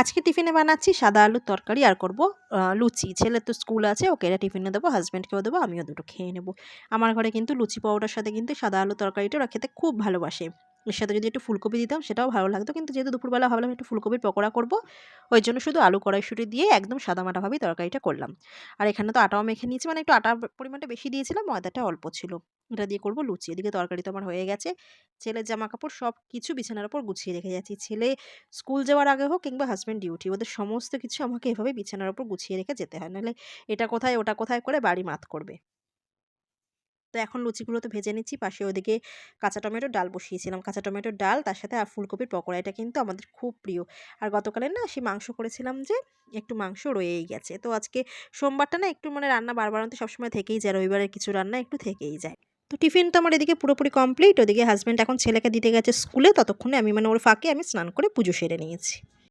আজকে টিফিনে বানাচ্ছি সাদা আলুর তরকারি আর করব লুচি। ছেলের তো স্কুল আছে, ওকে এটা টিফিনে দেবো, হাসব্যান্ডকেও দেবো, আমিও দুটো খেয়ে নেব। আমার ঘরে কিন্তু লুচি পরোটার সাথে কিন্তু সাদা আলুর তরকারিটা ওরা খেতে খুব ভালোবাসে। এর সাথে যদি একটু ফুলকপি দিতাম সেটাও ভালো লাগতো, কিন্তু যেহেতু দুপুরবেলা ভাবলাম একটু ফুলকপির পকোড়া করব, ওই জন্য শুধু আলু কড়াইশুঁটি দিয়ে একদম সাদামাটাভাবেই তরকারিটা করলাম। আর এখানে তো আটাও মেখে নিয়েছি, মানে একটু আটার পরিমাণটা বেশি দিয়েছিলাম, ময়দাটা অল্প ছিল। এটা দিয়ে করব লুচি। এদিকে তরকারি তো আমার হয়ে গেছে। ছেলের জামাকাপড় সব কিছু বিছানার উপর গুছিয়ে রেখে যাচ্ছি। ছেলে স্কুল যাওয়ার আগে হোক কিংবা হাসব্যান্ড ডিউটি, ওদের সমস্ত কিছু আমাকে এভাবে বিছানার উপর গুছিয়ে রেখে যেতে হয়, নাহলে এটা কোথায় ওটা কোথায় করে বাড়ি মাত করবে। তো এখন লুচিগুলো তো ভেজে নিচ্ছি, পাশে ওদিকে কাঁচা টমেটোর ডাল বসিয়েছিলাম। কাঁচা টমেটোর ডাল তার সাথে আর ফুলকপির পকোড়া, এটা কিন্তু আমাদের খুব প্রিয়। আর গতকালের না সেই মাংস করেছিলাম, যে একটু মাংস রয়েই গেছে। তো আজকে সোমবারটা না একটু মানে রান্না বাড়বাড়ন্তি সবসময় থেকেই যায়, রবিবারের কিছু রান্না একটু থেকেই যায়। তো টিফিন তো আমার এদিকে পুরোপুরি কমপ্লিট। ওদিকে হাসব্যান্ড এখন ছেলেকে দিতে গেছে স্কুলে, ততক্ষণে আমি মানে ওর ফাঁকে আমি স্নান করে পুজো সেরে নিয়েছি।